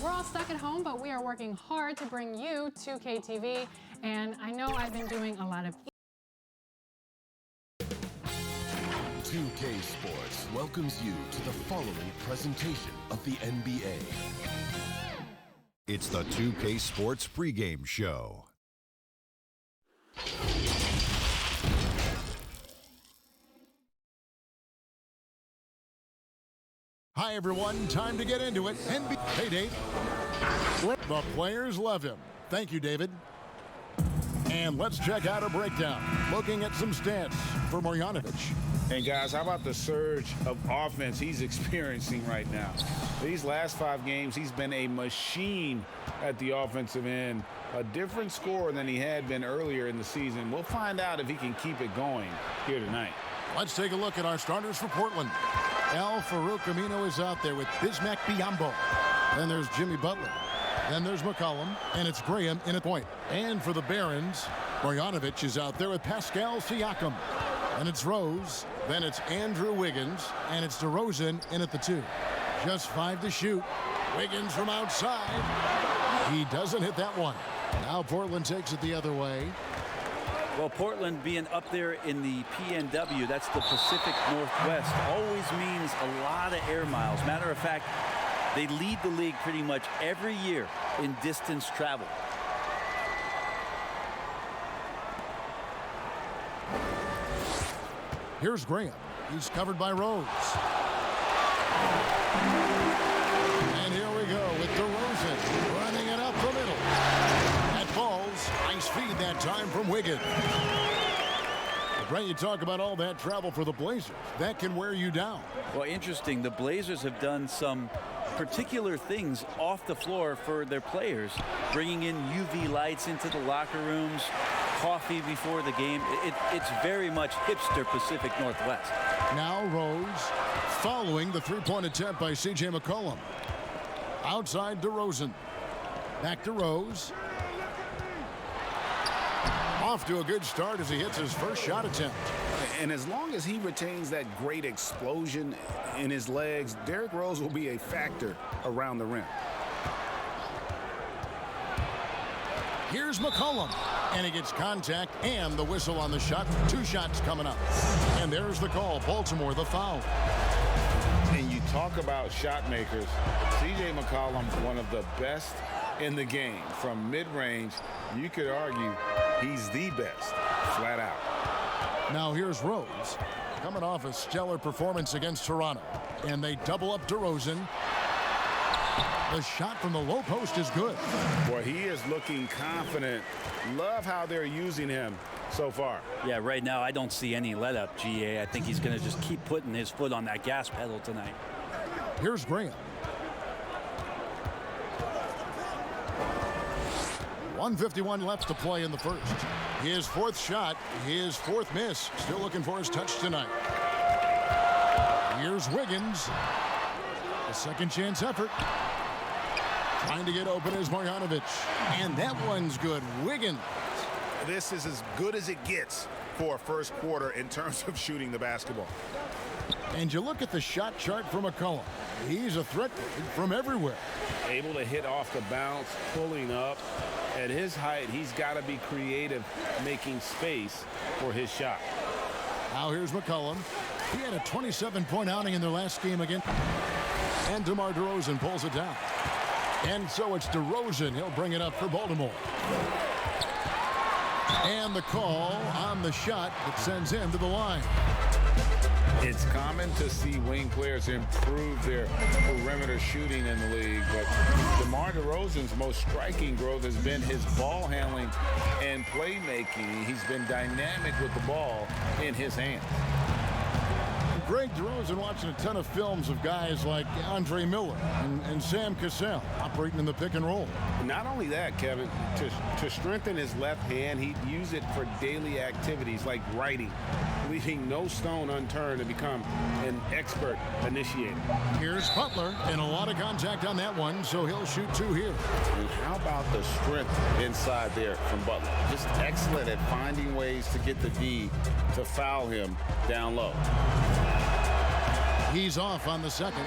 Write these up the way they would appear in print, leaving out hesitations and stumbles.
We're all stuck at home, but we are working hard to bring you 2K TV, and I know I've been doing a lot of 2K Sports welcomes you to the following presentation of the NBA. It's the 2K Sports pregame show. Hi, everyone. Time to get into it. Hey, Dave. The players love him. Thank you, David. And let's check out a breakdown. Looking at some stats for Marjanovic. And guys, how about the surge of offense he's experiencing right now? These last 5 games, he's been a machine at the offensive end. A different score than he had been earlier in the season. We'll find out if he can keep it going here tonight. Let's take a look at our starters for Portland. Al Farouk Amino is out there with Bismack Biyombo. Then there's Jimmy Butler. Then there's McCollum, and it's Graham in at point. And for the Barons, Marjanovic is out there with Pascal Siakam. And it's Rose, then it's Andrew Wiggins, and it's DeRozan in at the 2. Just 5 to shoot. Wiggins from outside. He doesn't hit that one. Now Portland takes it the other way. Well, Portland being up there in the PNW, that's the Pacific Northwest, always means a lot of air miles. Matter of fact, they lead the league pretty much every year in distance travel. Here's Graham. He's covered by Rose. And here we go with DeRozan running it up the middle. That falls. Nice feed that time from Wiggins. Brent, you talk about all that travel for the Blazers. That can wear you down. Well, interesting. The Blazers have done some particular things off the floor for their players, bringing in UV lights into the locker rooms, coffee before the game. It's very much hipster Pacific Northwest. Now Rose following the three-point attempt by C.J. McCollum. Outside DeRozan. Back to Rose. Off to a good start as he hits his first shot attempt. And as long as he retains that great explosion in his legs, Derrick Rose will be a factor around the rim. Here's McCollum, and he gets contact and the whistle on the shot. 2 shots coming up. And there's the call. Baltimore, the foul. And you talk about shot makers. C.J. McCollum, one of the best in the game. From mid-range, you could argue he's the best, flat out. Now here's Rose, coming off a stellar performance against Toronto. And they double up DeRozan. The shot from the low post is good. Boy, he is looking confident. Love how they're using him so far. Yeah, right now I don't see any let up, GA. I think he's going to just keep putting his foot on that gas pedal tonight. Here's Graham. 1:51 left to play in the first. His 4th shot, his 4th miss. Still looking for his touch tonight. Here's Wiggins. A second chance effort. Trying to get open is Marjanovic. And that one's good. Wiggins. This is as good as it gets for a first quarter in terms of shooting the basketball. And you look at the shot chart for McCollum. He's a threat from everywhere. Able to hit off the bounce, pulling up. At his height, he's got to be creative, making space for his shot. Now here's McCollum. He had a 27-point outing in their last game again. And DeMar DeRozan pulls it down. And so it's DeRozan. He'll bring it up for Baltimore. And the call on the shot that sends him to the line. It's common to see wing players improve their perimeter shooting in the league, but DeMar DeRozan's most striking growth has been his ball handling and playmaking. He's been dynamic with the ball in his hands. Greg DeRozan watching a ton of films of guys like Andre Miller and Sam Cassell operating in the pick and roll. Not only that, Kevin, to strengthen his left hand, he'd use it for daily activities like writing, leaving no stone unturned to become an expert initiator. Here's Butler, and a lot of contact on that one, so he'll shoot 2 here. And how about the strength inside there from Butler? Just excellent at finding ways to get the D to foul him down low. He's off on the second.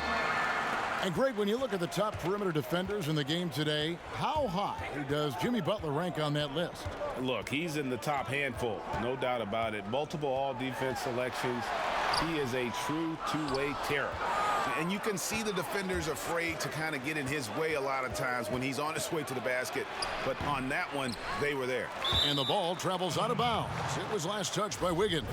And Greg, when you look at the top perimeter defenders in the game today, how high does Jimmy Butler rank on that list? Look, he's in the top handful, no doubt about it. Multiple all-defense selections. He is a true two-way terror. And you can see the defenders afraid to kind of get in his way a lot of times when he's on his way to the basket. But on that one, they were there. And the ball travels out of bounds. It was last touched by Wiggins.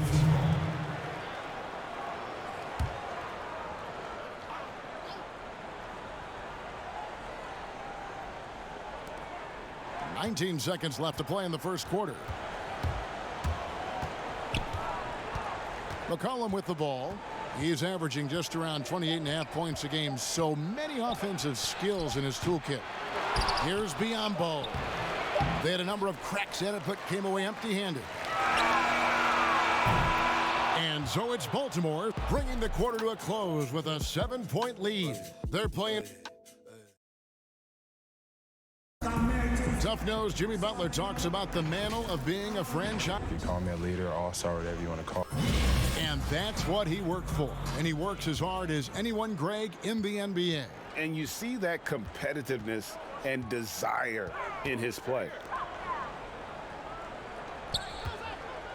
19 seconds left to play in the first quarter. McCollum with the ball. He's averaging just around 28.5 points a game. So many offensive skills in his toolkit. Here's Biyombo. They had a number of cracks at it, but came away empty-handed. And so it's Baltimore bringing the quarter to a close with a 7-point lead. They're playing. Tough-nosed Jimmy Butler talks about the mantle of being a franchise. You call me a leader, all-star, whatever you want to call me. And that's what he worked for. And he works as hard as anyone, Greg, in the NBA. And you see that competitiveness and desire in his play.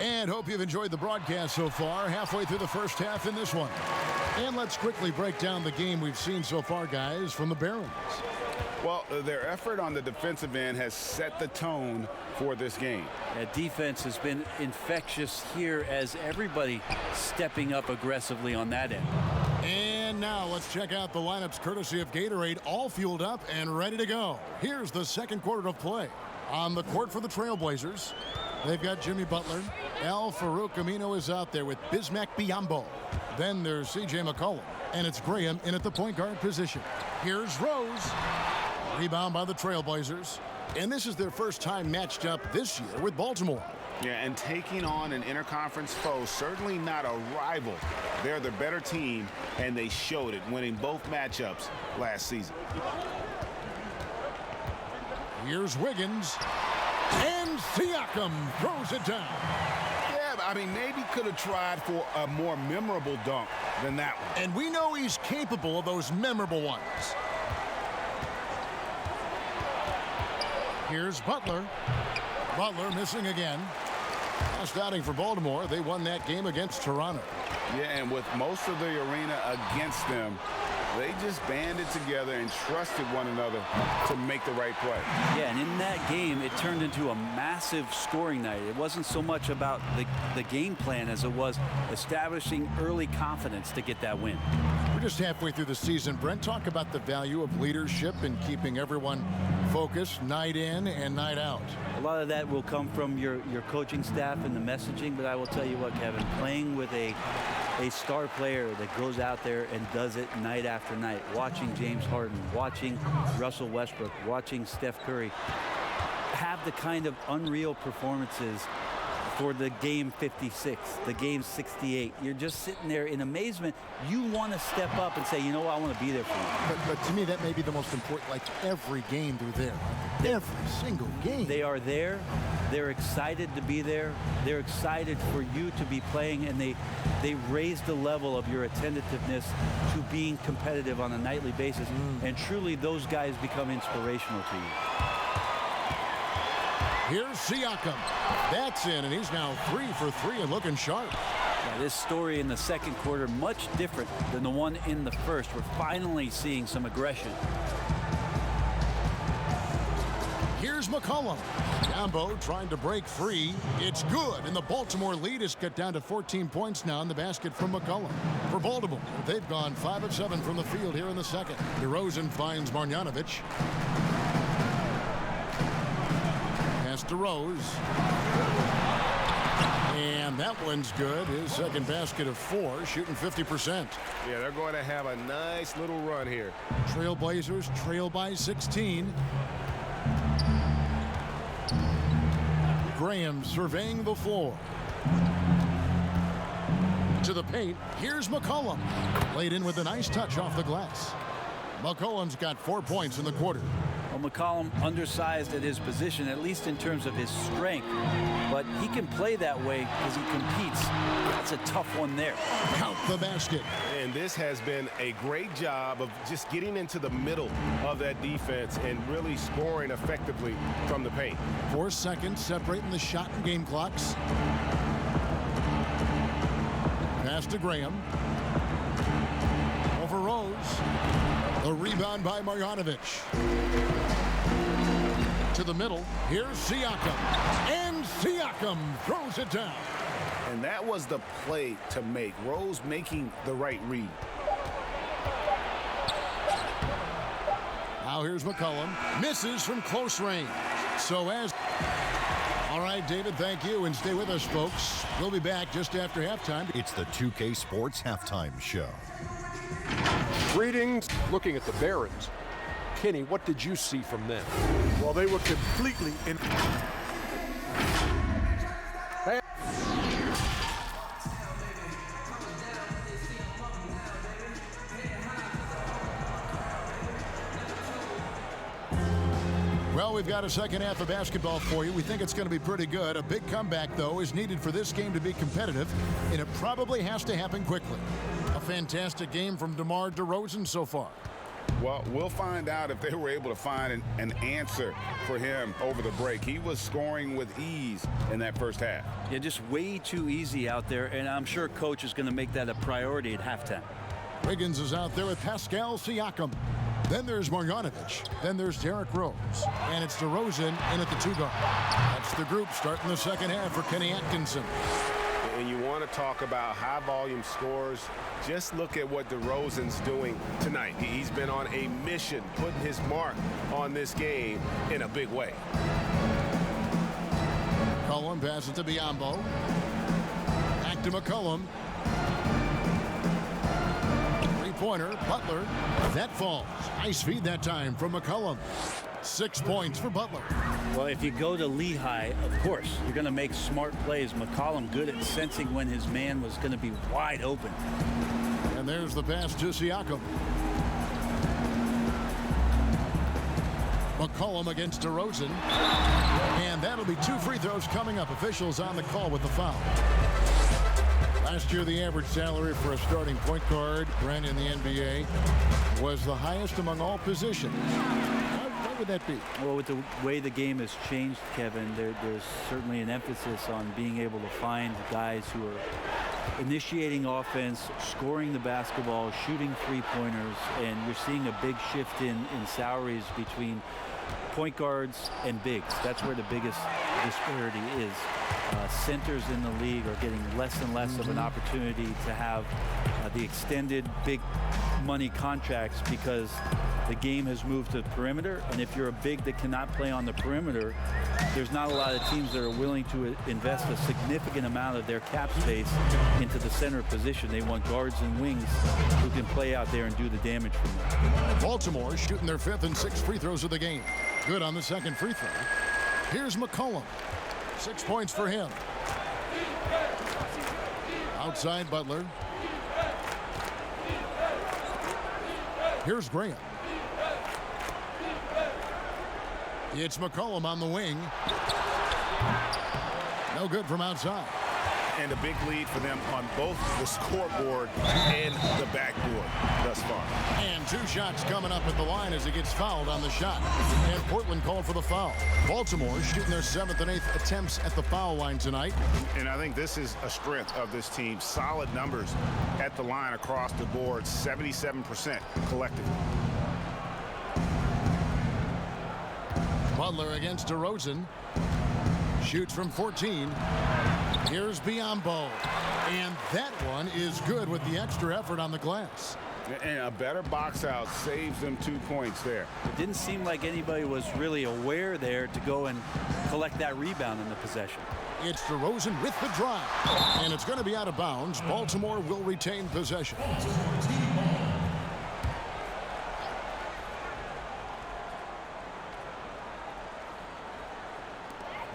And hope you've enjoyed the broadcast so far. Halfway through the first half in this one. And let's quickly break down the game we've seen so far, guys, from the Barons. Well, their effort on the defensive end has set the tone for this game. That defense has been infectious here as everybody stepping up aggressively on that end. And now let's check out the lineups courtesy of Gatorade, all fueled up and ready to go. Here's the second quarter of play. On the court for the Trailblazers, they've got Jimmy Butler. Al-Farouq Amino is out there with Bismack Biyombo. Then there's C.J. McCollum, and it's Graham in at the point guard position. Here's Rose. Rebound by the Trailblazers. And this is their first time matched up this year with Baltimore. Yeah, and taking on an interconference foe, certainly not a rival. They're the better team, and they showed it, winning both matchups last season. Here's Wiggins. And Siakam throws it down. Yeah, but I mean, maybe could have tried for a more memorable dunk than that one. And we know he's capable of those memorable ones. Here's Butler. Butler missing again. Last outing for Baltimore, they won that game against Toronto. Yeah, and with most of the arena against them, they just banded together and trusted one another to make the right play. Yeah, and in that game, it turned into a massive scoring night. It wasn't so much about the game plan as it was establishing early confidence to get that win. We're just halfway through the season. Brent, talk about the value of leadership and keeping everyone focused night in and night out. A lot of that will come from your coaching staff and the messaging, but I will tell you what, Kevin, playing with a star player that goes out there and does it night after night, watching James Harden, watching Russell Westbrook, watching Steph Curry have the kind of unreal performances for the game 56, the game 68. You're just sitting there in amazement. You want to step up and say, you know what, I want to be there for you. But to me, that may be the most important. Like every game they're there. Every single game. They are there. They're excited to be there. They're excited for you to be playing, and they raise the level of your attentiveness to being competitive on a nightly basis. And truly, those guys become inspirational to you. Here's Siakam. That's in, and he's now 3 for 3 and looking sharp. Yeah, this story in the second quarter, much different than the one in the first. We're finally seeing some aggression. Here's McCollum. Biyombo trying to break free. It's good, and the Baltimore lead is cut down to 14 points now in the basket from McCollum. For Baltimore, they've gone 5 of 7 from the field here in the second. DeRozan finds Marjanovic. Pass to Rose. And that one's good. His second basket of 4, shooting 50%. Yeah, they're going to have a nice little run here. Trailblazers trail by 16. Graham surveying the floor. To the paint. Here's McCollum. Laid in with a nice touch off the glass. McCollum's got 4 points in the quarter. Well, McCollum undersized at his position, at least in terms of his strength. But he can play that way because he competes. That's a tough one there. Count the basket. And this has been a great job of just getting into the middle of that defense and really scoring effectively from the paint. 4 seconds separating the shot and game clocks. Pass to Graham. Over Rose. The rebound by Marjanovic. To the middle. Here's Siakam. And Siakam throws it down. And that was the play to make. Rose making the right read. Now here's McCollum. Misses from close range. So as... All right, David, thank you. And stay with us, folks. We'll be back just after halftime. It's the 2K Sports Halftime Show. Greetings. Looking at the Barons, Kenny, what did you see from them? Well, they were completely in. Well, we've got a second half of basketball for you. We think it's going to be pretty good. A big comeback, though, is needed for this game to be competitive, and it probably has to happen quickly. A fantastic game from DeMar DeRozan so far. Well, we'll find out if they were able to find an answer for him over the break. He was scoring with ease in that first half. Yeah, just way too easy out there, and I'm sure Coach is going to make that a priority at halftime. Wiggins is out there with Pascal Siakam. Then there's Marjanovic. Then there's Derrick Rose. And it's DeRozan in at the 2 guard. That's the group starting the second half for Kenny Atkinson. And you want to talk about high volume scores. Just look at what DeRozan's doing tonight. He's been on a mission, putting his mark on this game in a big way. McCollum passes to Biyombo. Back to McCollum. Three-pointer, Butler. That falls. Nice feed that time from McCollum. 6 points for Butler. Well, if you go to Lehigh, of course, you're going to make smart plays. McCollum good at sensing when his man was going to be wide open. And there's the pass to Siakam. McCollum against DeRozan. And that'll be 2 free throws coming up. Officials on the call with the foul. Last year, the average salary for a starting point guard, Brent, in the NBA, was the highest among all positions. What would that be? Well, with the way the game has changed, Kevin, there's certainly an emphasis on being able to find guys who are initiating offense, scoring the basketball, shooting three-pointers, and you're seeing a big shift in salaries between point guards and bigs. That's where the biggest disparity is. Centers in the league are getting less and less of an opportunity to have the extended big money contracts because the game has moved to the perimeter, and if you're a big that cannot play on the perimeter, there's not a lot of teams that are willing to invest a significant amount of their cap space into the center position. They want guards and wings who can play out there and do the damage for them. Baltimore shooting their 5th and 6th free throws of the game. Good on the second free throw. Here's McCollum. 6 points for him. Outside Butler. Here's Graham. It's McCollum on the wing. No good from outside. And a big lead for them on both the scoreboard and the backboard thus far. And 2 shots coming up at the line as he gets fouled on the shot. And Portland called for the foul. Baltimore shooting their 7th and 8th attempts at the foul line tonight. And I think this is a strength of this team. Solid numbers at the line across the board. 77% collectively. Butler against DeRozan. Shoots from 14. Here's Biyombo. And that one is good with the extra effort on the glass. And a better box out saves them 2 points there. It didn't seem like anybody was really aware there to go and collect that rebound in the possession. It's DeRozan with the drive. And it's going to be out of bounds. Baltimore will retain possession.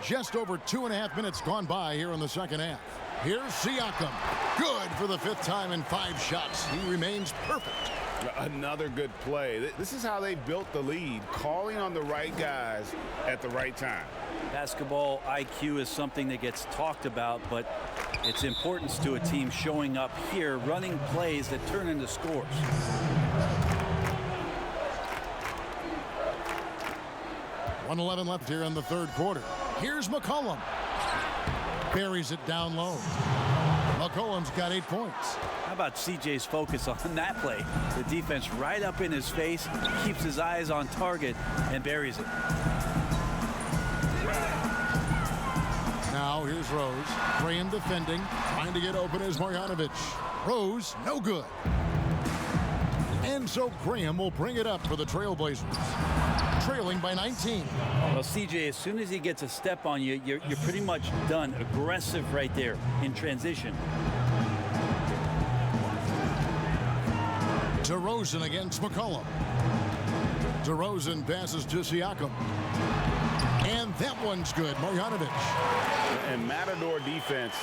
Just over 2.5 minutes gone by here in the second half. Here's Siakam. Good for the 5th time in 5 shots. He remains perfect. Another good play. This is how they built the lead, calling on the right guys at the right time. Basketball IQ is something that gets talked about, but its importance to a team showing up here, running plays that turn into scores. .111 left here in the 3rd quarter. Here's McCollum. Buries it down low. McCollum's got 8 points. How about CJ's focus on that play? The defense right up in his face, keeps his eyes on target, and buries it. Now here's Rose. Graham defending. Trying to get open is Marjanovic. Rose, no good. And so Graham will bring it up for the Trailblazers. Trailing by 19. Well, CJ, as soon as he gets a step on you, you're pretty much done. Aggressive right there in transition. DeRozan against McCollum. DeRozan passes to Siakam. And that one's good. Marjanovic. And Matador defense,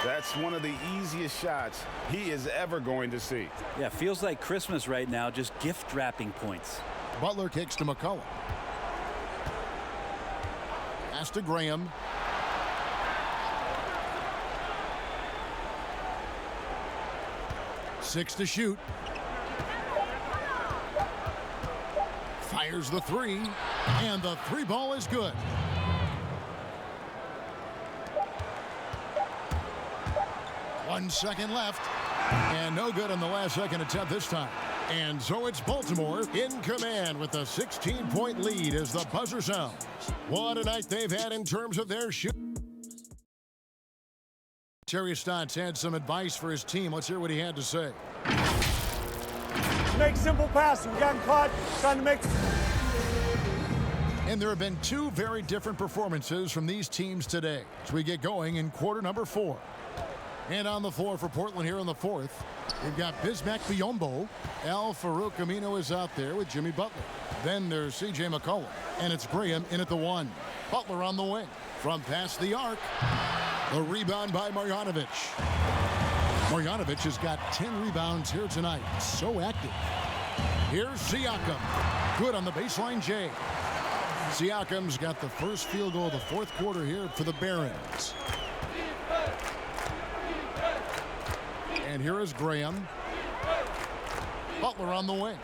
that's one of the easiest shots he is ever going to see. Yeah, feels like Christmas right now, just gift wrapping points. Butler kicks to McCollum. Pass to Graham. Six to shoot. Fires the 3, and the 3 ball is good. One second left, and no good in the last second attempt this time. And so it's Baltimore in command with a 16-point lead as the buzzer sounds. What a night they've had in terms of their shoot. Terry Stotts had some advice for his team. Let's hear what he had to say. Make simple passes. We got caught trying to make. And there have been 2 very different performances from these teams today as we get going in quarter number 4. And on the floor for Portland here in the 4th, we've got Bismack Biyombo. Al Farouk Amino is out there with Jimmy Butler. Then there's C.J. McCollum, and it's Graham in at the 1. Butler on the wing. From past the arc, the rebound by Marjanovic. Marjanovic has got 10 rebounds here tonight. So active. Here's Siakam. Good on the baseline, Jay. Siakam's got the first field goal of the 4th quarter here for the Barons. And here is Graham. Butler on the wing.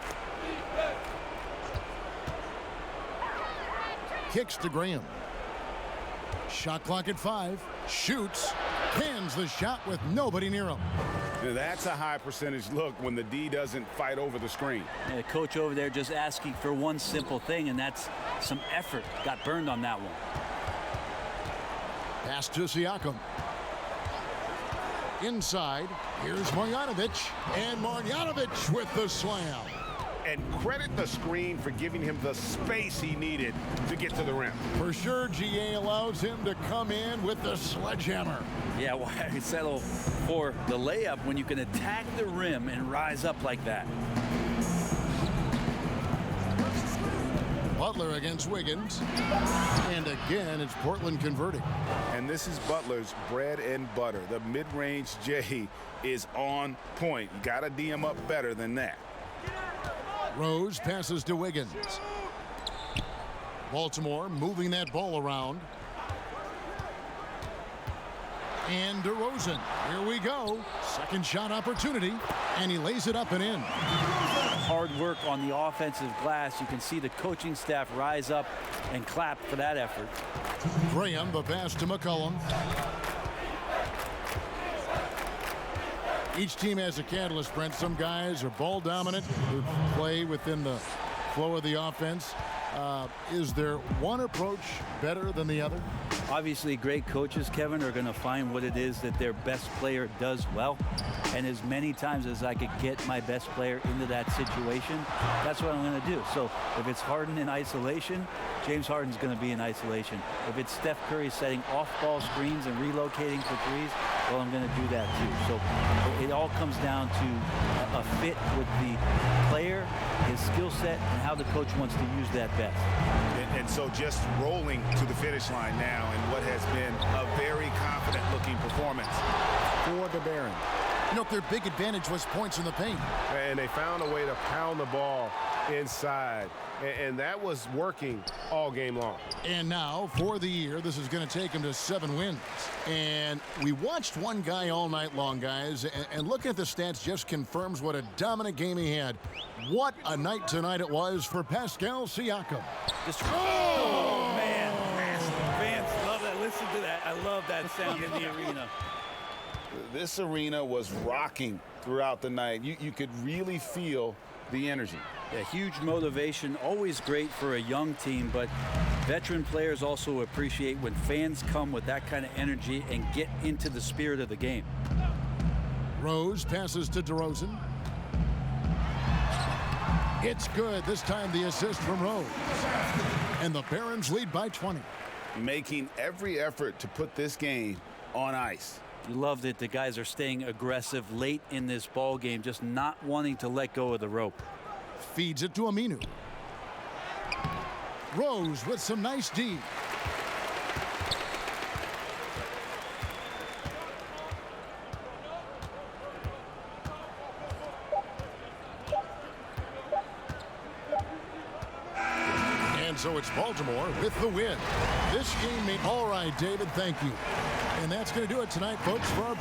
Kicks to Graham. Shot clock at 5. Shoots. Pins the shot with nobody near him. Now that's a high percentage look when the D doesn't fight over the screen. Yeah, coach over there just asking for one simple thing, and that's some effort. Got burned on that one. Pass to Siakam. Inside, here's Marjanovic, and Marjanovic with the slam. And credit the screen for giving him the space he needed to get to the rim. For sure, GA allows him to come in with the sledgehammer. Yeah, why settle for the layup when you can attack the rim and rise up like that? Butler against Wiggins. And again, it's Portland converting. And this is Butler's bread and butter. The mid-range J is on point. You got to D him up better than that. Rose passes to Wiggins. Baltimore moving that ball around. And DeRozan. Here we go. Second shot opportunity. And he lays it up and in. Hard work on the offensive glass. You can see the coaching staff rise up and clap for that effort. Graham, the pass to McCollum. Each team has a catalyst, Brent. Some guys are ball dominant, who play within the flow of the offense. Is there one approach better than the other? Obviously, great coaches, Kevin, are going to find what it is that their best player does well. And as many times as I could get my best player into that situation, that's what I'm going to do. So if it's Harden in isolation, James Harden's going to be in isolation. If it's Steph Curry setting off-ball screens and relocating for threes, well, I'm going to do that too. So it all comes down to a fit with the player, his skill set, and how the coach wants to use that best. And so just rolling to the finish line now in what has been a very confident-looking performance for the Barons. You know, their big advantage was points in the paint. And they found a way to pound the ball inside. And that was working all game long. And now, for the year, this is going to take him to 7 wins. And we watched one guy all night long, guys. And looking at the stats just confirms what a dominant game he had. What a night tonight it was for Pascal Siakam. Oh, man. Fans love that. Listen to that. I love that sound in the arena. This arena was rocking throughout the night. You could really feel the energy. A huge motivation, always great for a young team, but veteran players also appreciate when fans come with that kind of energy and get into the spirit of the game. Rose passes to DeRozan. It's good. This time the assist from Rose. And the Barons lead by 20. Making every effort to put this game on ice. You love that the guys are staying aggressive late in this ball game, just not wanting to let go of the rope. Feeds it to Aminu. Rose with some nice D. And so it's Baltimore with the win. This game made all right, David. Thank you. And that's going to do it tonight, folks, for our